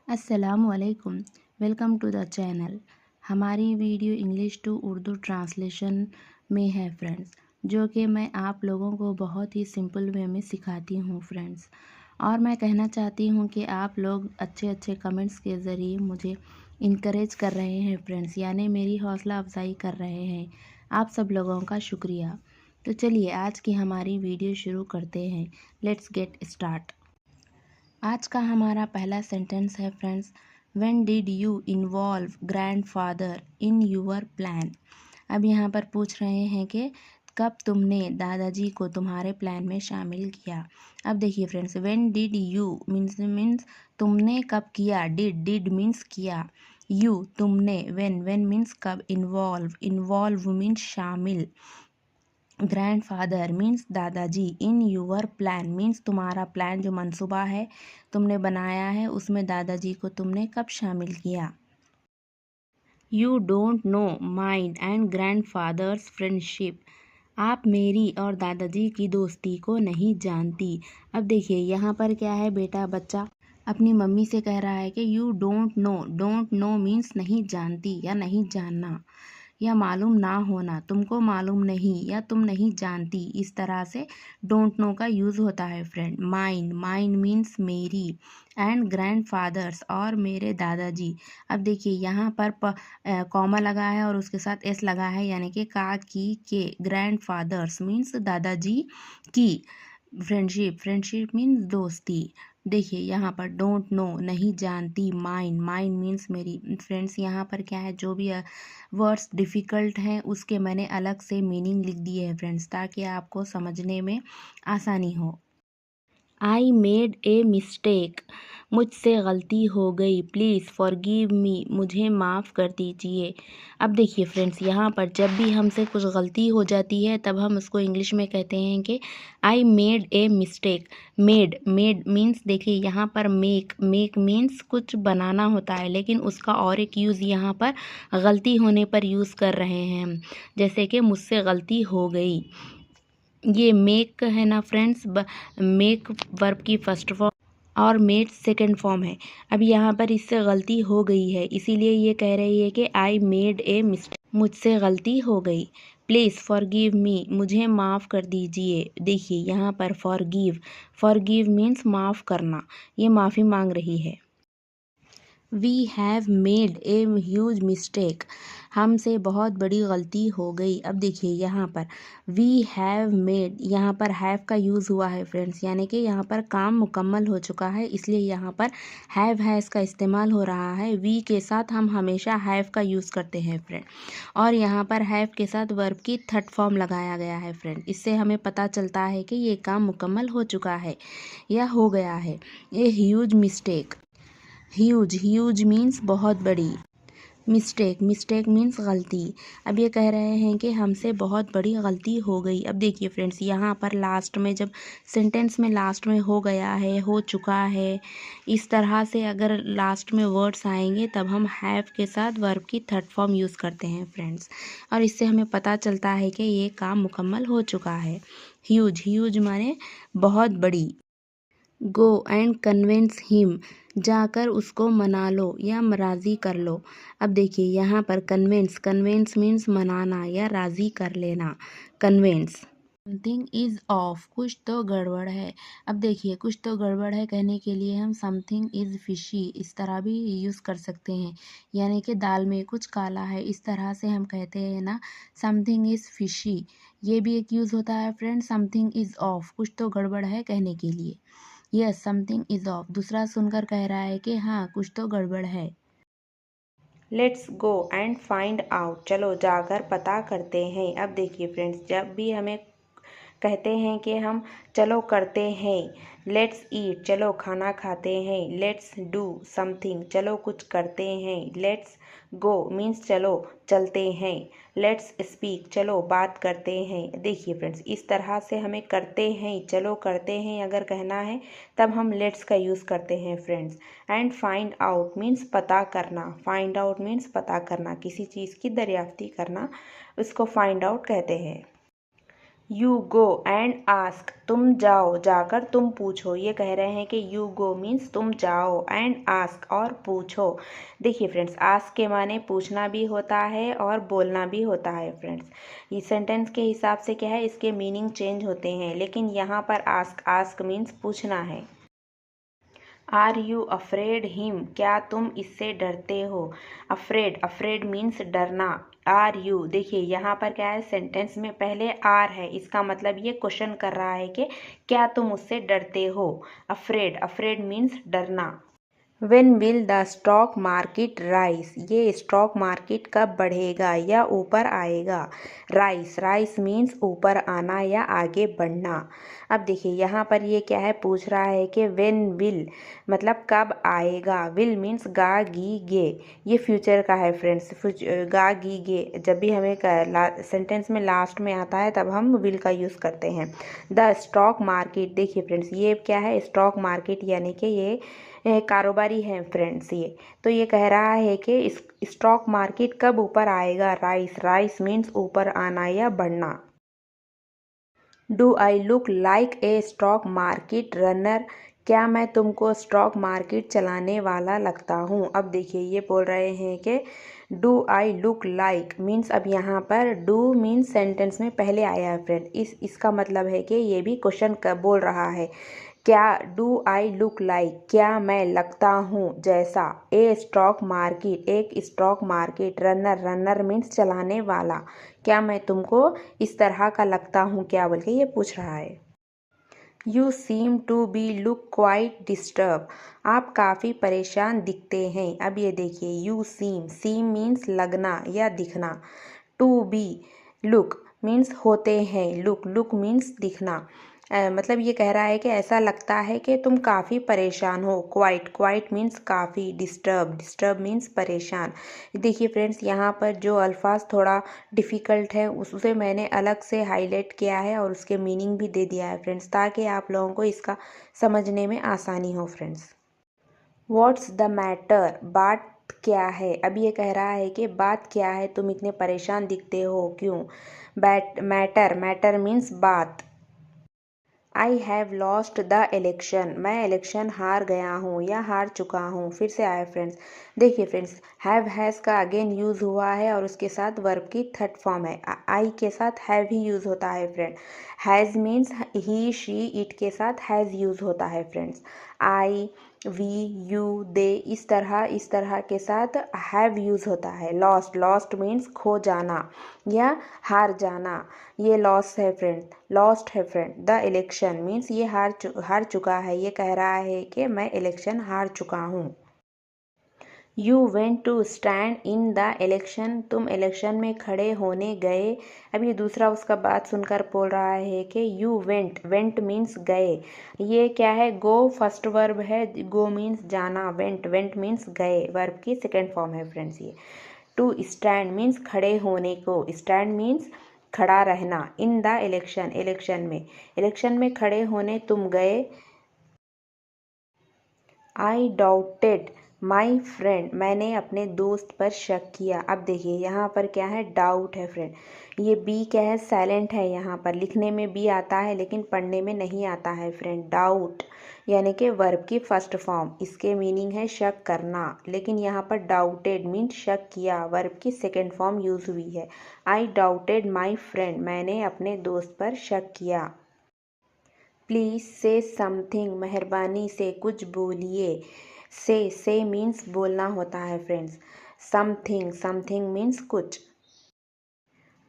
अस्सलामुअलैकुम। Welcome to the channel. हमारी video English to Urdu translation में है फ्रेंड्स, जो कि मैं आप लोगों को बहुत ही सिंपल वे में सिखाती हूँ फ्रेंड्स। और मैं कहना चाहती हूँ कि आप लोग अच्छे अच्छे कमेंट्स के ज़रिए मुझे इनकरेज कर रहे हैं फ्रेंड्स, यानी मेरी हौसला अफजाई कर रहे हैं। आप सब लोगों का शुक्रिया। तो चलिए आज की हमारी वीडियो शुरू करते हैं। Let's get start. आज का हमारा पहला सेंटेंस है friends, when did you involve grandfather in your plan. अब यहाँ पर पूछ रहे हैं कि कब तुमने दादाजी को तुम्हारे प्लान में शामिल किया। अब देखिए friends, when did you means तुमने कब किया, डिड मीन्स किया, यू तुमने, व्हेन मीन्स कब, इन्वॉल्व मीन्स शामिल, ग्रैंडफादर मीन्स दादाजी, इन यूर प्लान मीन्स तुम्हारा प्लान जो मंसूबा है तुमने बनाया है उसमें दादाजी को तुमने कब शामिल किया। You don't know mine and grandfathers friendship. आप मेरी और दादाजी की दोस्ती को नहीं जानती। अब देखिए यहाँ पर क्या है, बेटा बच्चा अपनी मम्मी से कह रहा है कि यू डोंट नो मीन्स नहीं जानती या नहीं जानना या मालूम ना होना, तुमको मालूम नहीं या तुम नहीं जानती, इस तरह से डोंट नो का यूज़ होता है फ्रेंड। माइन मीन्स मेरी, एंड ग्रैंडफादर्स और मेरे दादाजी। अब देखिए यहाँ पर कॉमा लगा है और उसके साथ एस लगा है, यानी कि का की के, ग्रैंडफादर्स मीन्स दादाजी की, फ्रेंडशिप मीन्स दोस्ती। देखिए यहाँ पर डोंट नो नहीं जानती, माइन मीन्स मेरी। फ्रेंड्स यहाँ पर क्या है, जो भी वर्ड्स डिफ़िकल्ट हैं उसके मैंने अलग से मीनिंग लिख दिए हैं फ्रेंड्स, ताकि आपको समझने में आसानी हो। आई मेड ए मिस्टेक, मुझसे गलती हो गई, प्लीज़ फॉरगिव मी, मुझे माफ़ कर दीजिए। अब देखिए फ्रेंड्स, यहाँ पर जब भी हमसे कुछ गलती हो जाती है तब हम उसको इंग्लिश में कहते हैं कि आई made a mistake. Made means देखिए यहाँ पर मेक मीन्स कुछ बनाना होता है, लेकिन उसका और एक यूज़ यहाँ पर गलती होने पर यूज़ कर रहे हैं हम, जैसे कि मुझसे गलती हो गई। ये मेक है ना फ्रेंड्स, मेक वर्ब की फर्स्ट फॉर्म और मेड सेकंड फॉर्म है। अब यहाँ पर इससे गलती हो गई है, इसीलिए ये कह रही है कि आई मेड ए मिस्टेक, मुझसे गलती हो गई। प्लीज़ फॉरगिव मी, मुझे माफ़ कर दीजिए। देखिए यहाँ पर फॉरगिव मीन्स माफ़ करना, ये माफ़ी मांग रही है। We have made a huge mistake, हमसे बहुत बड़ी गलती हो गई। अब देखिए यहाँ पर वी हैव मेड, यहाँ पर हैव का यूज़ हुआ है फ्रेंड्स, यानी कि यहाँ पर काम मुकम्मल हो चुका है, इसलिए यहाँ पर हैज़ का इस्तेमाल हो रहा है। वी के साथ हम हमेशा हैव का यूज़ करते हैं फ्रेंड, और यहाँ पर हैव के साथ वर्ब की थर्ड फॉर्म लगाया गया है फ्रेंड। इससे हमें पता चलता है कि ये काम मुकम्मल हो चुका है या हो गया है। ए ह्यूज मिस्टेक, ह्यूज मीन्स बहुत बड़ी, मिस्टेक मीन्स गलती। अब ये कह रहे हैं कि हमसे बहुत बड़ी गलती हो गई। अब देखिए फ्रेंड्स, यहाँ पर लास्ट में जब सेंटेंस में लास्ट में हो गया है, हो चुका है, इस तरह से अगर लास्ट में वर्ड्स आएंगे तब हम हैव के साथ वर्ब की थर्ड फॉर्म यूज़ करते हैं फ्रेंड्स, और इससे हमें पता चलता है कि ये काम मुकम्मल हो चुका है। ह्यूज माने बहुत बड़ी। गो एंड कन्विंस हिम, जाकर उसको मना लो या राज़ी कर लो। अब देखिए यहाँ पर कन्विंस मीन्स मनाना या राज़ी कर लेना। कन्विंस, समथिंग इज़ ऑफ, कुछ तो गड़बड़ है। अब देखिए कुछ तो गड़बड़ है कहने के लिए हम समथिंग इज़ फिशी इस तरह भी यूज़ कर सकते हैं, यानी कि दाल में कुछ काला है, इस तरह से हम कहते हैं ना समथिंग इज़ फिशी। ये भी एक यूज़ होता है फ्रेंड, समथिंग इज़ ऑफ, कुछ तो गड़बड़ है कहने के लिए। यस समथिंग इज ऑफ, दूसरा सुनकर कह रहा है कि हाँ कुछ तो गड़बड़ है। Let's go and find out, चलो जाकर पता करते हैं। अब देखिए फ्रेंड्स, जब भी हमें कहते हैं कि हम चलो करते हैं, लेट्स ईट चलो खाना खाते हैं, लेट्स डू समथिंग चलो कुछ करते हैं, लेट्स गो मीन्स चलो चलते हैं, लेट्स स्पीक चलो बात करते हैं। देखिए फ्रेंड्स, इस तरह से हमें करते हैं, चलो करते हैं अगर कहना है तब हम लेट्स का यूज़ करते हैं friends. And find out means पता करना, फाइंड आउट मीन्स पता करना, किसी चीज़ की दरियाफ्ती करना, उसको फाइंड आउट कहते हैं। यू गो एंड आस्क, तुम जाओ जाकर तुम पूछो। ये कह रहे हैं कि यू गो मीन्स तुम जाओ, एंड आस्क और पूछो। देखिए फ्रेंड्स, आस्क के माने पूछना भी होता है और बोलना भी होता है फ्रेंड्स। ये सेंटेंस के हिसाब से क्या है, इसके मीनिंग चेंज होते हैं, लेकिन यहाँ पर आस्क, आस्क मीन्स पूछना है। आर यू अफ्रेड हिम, क्या तुम इससे डरते हो। अफ्रेड, अफ्रेड मीन्स डरना। आर यू, देखिए यहाँ पर क्या है, सेंटेंस में पहले आर है, इसका मतलब ये क्वेश्चन कर रहा है कि क्या तुम उससे डरते हो। अफ्रेड, अफ्रेड मीन्स डरना। When will the stock market rice, ये स्टॉक मार्केट कब बढ़ेगा या ऊपर आएगा। राइस, राइस मीन्स ऊपर आना या आगे बढ़ना। अब देखिए यहाँ पर ये क्या है, पूछ रहा है कि वेन विल मतलब कब आएगा। विल मीन्स गा गी गे, ये फ्यूचर का है फ्रेंड्स। गा गी गे जब भी हमें सेंटेंस में लास्ट में आता है तब हम विल का यूज़ करते हैं। द स्टॉक मार्केट, देखिए फ्रेंड्स ये क्या है, स्टॉक मार्केट यानी कि ये कारोबारी है फ्रेंड्स ये। तो ये कह रहा है कि स्टॉक मार्केट कब ऊपर आएगा। राइस, राइस मीन्स ऊपर आना या बढ़ना। Do I look like a stock market runner, क्या मैं तुमको स्टॉक मार्केट चलाने वाला लगता हूँ। अब देखिए ये बोल रहे हैं कि do I look like means, अब यहाँ पर डू मीन्स सेंटेंस में पहले आया है फ्रेंड। इसका मतलब है कि ये भी क्वेश्चन बोल रहा है, क्या डू आई लुक लाइक, क्या मैं लगता हूँ जैसा। ए स्टॉक मार्केट, एक stock market. Runner, runner means चलाने वाला। क्या मैं तुमको इस तरह का लगता हूँ क्या, बोल के ये पूछ रहा है। You seem to be look quite disturb, आप काफ़ी परेशान दिखते हैं। अब ये देखिए यू सीम, सीम मीन्स लगना या दिखना। टू बी, लुक मीन्स होते हैं, लुक, लुक मीन्स दिखना। मतलब ये कह रहा है कि ऐसा लगता है कि तुम काफ़ी परेशान हो। क्वाइट, क्वाइट मीन्स काफ़ी। डिस्टर्ब, डिस्टर्ब मीन्स परेशान। देखिए फ्रेंड्स यहाँ पर जो अल्फाज थोड़ा डिफ़िकल्ट है उसे मैंने अलग से हाईलाइट किया है और उसके मीनिंग भी दे दिया है फ्रेंड्स, ताकि आप लोगों को इसका समझने में आसानी हो फ्रेंड्स। व्हाट्स द मैटर, बात क्या है। अब ये कह रहा है कि बात क्या है, तुम इतने परेशान दिखते हो क्यों। मैटर, मैटर मीन्स बात। I have lost the election, मैं इलेक्शन हार गया हूँ या हार चुका हूँ। फिर से आया फ्रेंड्स, देखिए फ्रेंड्स हैव हैज़ का अगेन यूज़ हुआ है और उसके साथ वर्ब की थर्ड फॉर्म है। आई के साथ हैव ही यूज़ होता है friend. Has means he she it के साथ हैज़ यूज़ होता है फ्रेंड्स। आई, वी, यू, दे, इस तरह के साथ हैव यूज़ होता है। लॉस्ट, लॉस्ट मीन्स खो जाना या हार जाना, ये लॉस है फ्रेंड, लॉस्ट है फ्रेंड। द इलेक्शन मीन्स ये हार चुका है, ये कह रहा है कि मैं इलेक्शन हार चुका हूँ। You went to stand in the election, तुम इलेक्शन में खड़े होने गए। अब ये दूसरा उसका बात सुनकर बोल रहा है कि यू वेंट, वेंट मीन्स गए। ये क्या है, गो फर्स्ट वर्ब है, गो मीन्स जाना, वेंट, वेंट मीन्स गए, वर्ब की सेकेंड फॉर्म है फ्रेंड्स ये। टू स्टैंड मीन्स खड़े होने को, स्टैंड मीन्स खड़ा रहना। इन द इलेक्शन, इलेक्शन में खड़े होने तुम गए। आई डाउटेड माई फ्रेंड, मैंने अपने दोस्त पर शक किया। अब देखिए यहाँ पर क्या है, डाउट है फ्रेंड। ये बी क्या है, साइलेंट है, यहाँ पर लिखने में बी आता है लेकिन पढ़ने में नहीं आता है फ्रेंड। डाउट यानी कि वर्ब की फर्स्ट फॉर्म, इसके मीनिंग है शक करना, लेकिन यहाँ पर डाउटेड मीन्स शक किया, वर्ब की सेकेंड फॉर्म यूज हुई है। आई डाउटेड माई फ्रेंड, मैंने अपने दोस्त पर शक किया। प्लीज़ से समथिंग, मेहरबानी से कुछ बोलिए। से मीन्स बोलना होता है फ्रेंड्स। समथिंग, समथिंग मीन्स कुछ।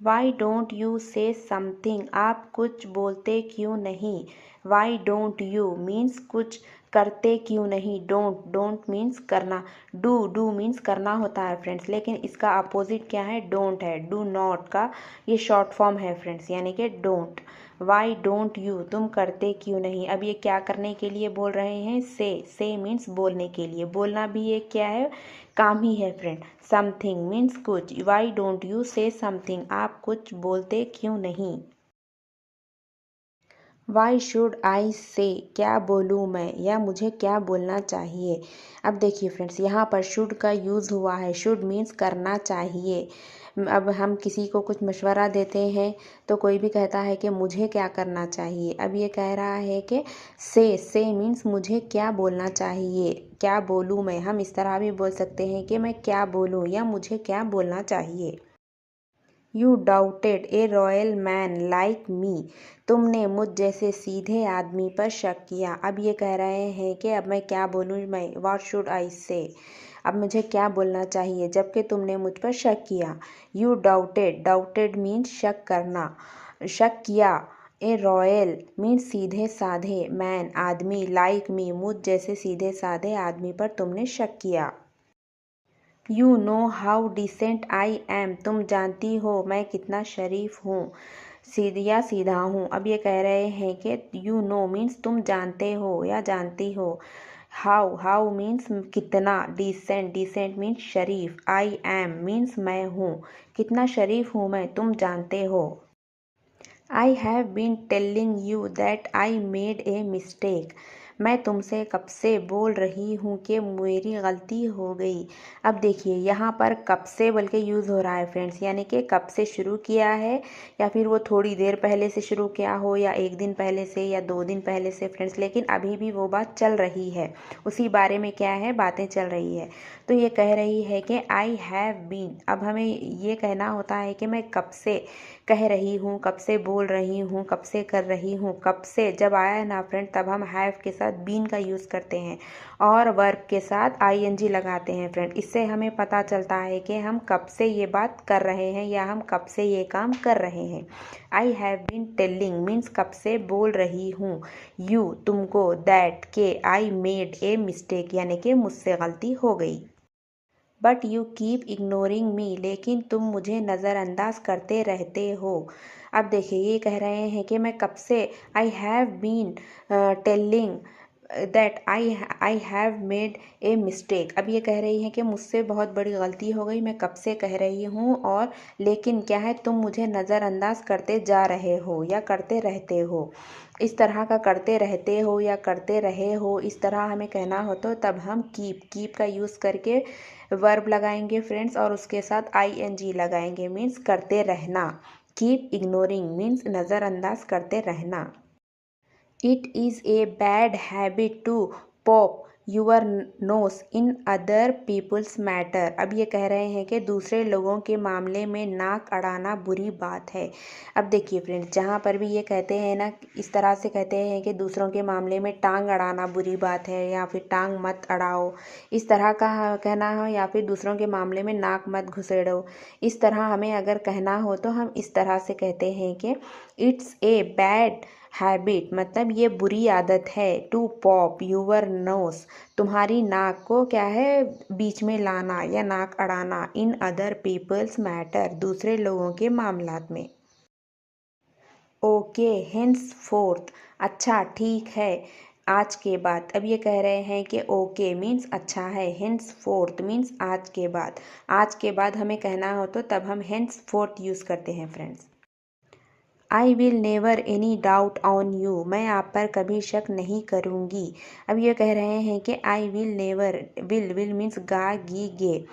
वाई डोंट यू से समथिंग, आप कुछ बोलते क्यों नहीं। वाई डोंट यू मीन्स कुछ करते क्यों नहीं। डोंट, डोंट मीन्स करना। डू मीन्स करना होता है फ्रेंड्स, लेकिन इसका अपोजिट क्या है, डोंट है। डू नॉट का ये शॉर्ट फॉर्म है फ्रेंड्स, यानी कि डोंट। वाई डोंट यू, तुम करते क्यों नहीं। अब ये क्या करने के लिए बोल रहे हैं, से मीन्स बोलने के लिए। बोलना भी ये क्या है, काम ही है फ्रेंड। समथिंग मीन्स कुछ। वाई डोंट यू से समथिंग, आप कुछ बोलते क्यों नहीं। वाई शुड आई से, क्या बोलूँ मैं या मुझे क्या बोलना चाहिए। अब देखिए फ्रेंड्स, यहाँ पर शुड का यूज़ हुआ है। शुड मीन्स करना चाहिए। अब हम किसी को कुछ मशवरा देते हैं तो कोई भी कहता है कि मुझे क्या करना चाहिए। अब ये कह रहा है कि से मीन्स मुझे क्या बोलना चाहिए, क्या बोलूँ मैं। हम इस तरह भी बोल सकते हैं कि मैं क्या बोलूँ या मुझे क्या बोलना चाहिए। You doubted A royal man like me, तुमने मुझ जैसे सीधे आदमी पर शक किया। अब ये कह रहे हैं कि अब मैं क्या बोलूँ मैं, व्हाट शुड आई से, अब मुझे क्या बोलना चाहिए जबकि तुमने मुझ पर शक किया। यू डाउटेड, डाउटेड मीन्स शक करना, शक किया। ए रॉयल मीन्स सीधे साधे, मैन आदमी, लाइक मी मुझ जैसे सीधे साधे आदमी पर तुमने शक किया। You know how decent I am, तुम जानती हो मैं कितना शरीफ हूँ, सीधा सीधा हूँ। अब ये कह रहे हैं कि यू नो मीन्स तुम जानते हो या जानती हो। हाउ, हाउ मीन्स कितना। डिसेंट, डिसेंट मीन्स शरीफ। आई एम मीन्स मैं हूँ, कितना शरीफ हूँ मैं, तुम जानते हो। I have been telling you that I made a mistake, मैं तुमसे कब से बोल रही हूँ कि मेरी गलती हो गई। अब देखिए यहाँ पर कब से बोल के यूज़ हो रहा है फ्रेंड्स, यानी कि कब से शुरू किया है, या फिर वो थोड़ी देर पहले से शुरू किया हो, या एक दिन पहले से, या 2 दिन पहले से फ्रेंड्स, लेकिन अभी भी वो बात चल रही है, उसी बारे में क्या है, बातें चल रही है। तो ये कह रही है कि आई हैव बीन, अब हमें ये कहना होता है कि मैं कब से कह रही हूँ, कब से बोल रही हूँ, कब से कर रही हूँ। कब से जब आया है ना फ्रेंड, तब हम हैव के साथ बीन का यूज़ करते हैं और वर्ब के साथ आईएनजी लगाते हैं फ्रेंड। इससे हमें पता चलता है कि हम कब से ये बात कर रहे हैं या हम कब से ये काम कर रहे हैं। I have been telling means कब से बोल रही हूँ, यू तुमको, दैट के आई मेड ए मिस्टेक यानी कि मुझसे गलती हो गई। बट यू कीप इग्नोरिंग मी, लेकिन तुम मुझे नज़रअंदाज करते रहते हो। अब देखिए ये कह रहे हैं कि मैं कब से, I have been telling that I have made a mistake. अब ये कह रही हैं कि मुझसे बहुत बड़ी गलती हो गई, मैं कब से कह रही हूँ, और लेकिन क्या है, तुम मुझे नज़रअंदाज करते जा रहे हो या करते रहते हो। इस तरह का करते रहते हो या करते रहे हो, इस तरह हमें कहना हो तो तब हम कीप का यूज़ करके वर्ब लगाएंगे फ्रेंड्स, और उसके साथ आईएनजी लगाएंगे, मीन्स करते रहना। कीप इग्नोरिंग मीन्स नज़रअंदाज करते रहना। It is a bad habit to pop your nose in other people's matter. अब ये कह रहे हैं कि दूसरे लोगों के मामले में नाक अड़ाना बुरी बात है। अब देखिए फ्रेंड्स, जहाँ पर भी ये कहते हैं ना, इस तरह से कहते हैं कि दूसरों के मामले में टांग अड़ाना बुरी बात है, या फिर टांग मत अड़ाओ, इस तरह का कहना हो, या फिर दूसरों के मामले में नाक मत घुसेड़ो, इस तरह हमें अगर कहना हो तो हम इस तरह से कहते हैं कि इट्स ए बैड हैबिट, मतलब ये बुरी आदत है, टू पॉप यूवर नोस, तुम्हारी नाक को क्या है, बीच में लाना या नाक अड़ाना, इन अदर पीपल्स मैटर, दूसरे लोगों के मामलात में। ओके हेंस फोर्थ, अच्छा ठीक है, आज के बाद। अब ये कह रहे हैं कि ओके मीन्स अच्छा है, हेंस फोर्थ मीन्स आज के बाद। आज के बाद हमें कहना हो तो तब हम हेंस फोर्थ यूज़ करते हैं friends. I will never any doubt on you, मैं आप पर कभी शक नहीं करूँगी। अब ये कह रहे हैं कि I will never, will means गा गी गे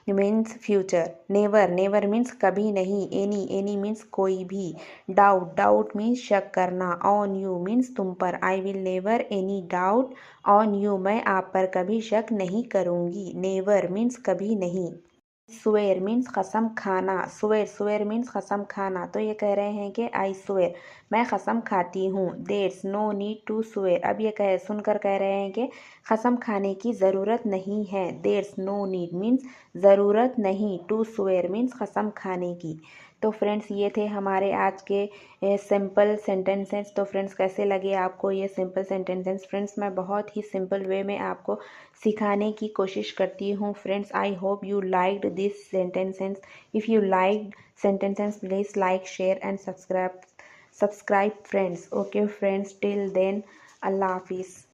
means future, never, never means कभी नहीं, एनी मीन्स कोई भी, डाउट मीन्स शक करना, ऑन यू मीन्स तुम पर। आई will never any doubt on you, मैं आप पर कभी शक नहीं करूँगी। नेवर मीन्स कभी नहीं। स्वेर मीन्स कसम खाना, स्वेर मीन्स कसम खाना। तो ये कह रहे हैं कि आई स्वेर, मैं कसम खाती हूँ। There's no need to swear, अब ये सुनकर कह रहे हैं कि कसम खाने की ज़रूरत नहीं है। देयर्स नो नीड मीन्स ज़रूरत नहीं, टू स्वेर मीन्स कसम खाने की। तो फ्रेंड्स ये थे हमारे आज के सिंपल सेंटेंसेस। तो फ्रेंड्स कैसे लगे आपको ये सिंपल सेंटेंसेस फ्रेंड्स, मैं बहुत ही सिंपल वे में आपको सिखाने की कोशिश करती हूँ friends. I hope you liked this sentences. If you like sentences please like, share and subscribe friends. Okay friends, till then, Allah Hafiz.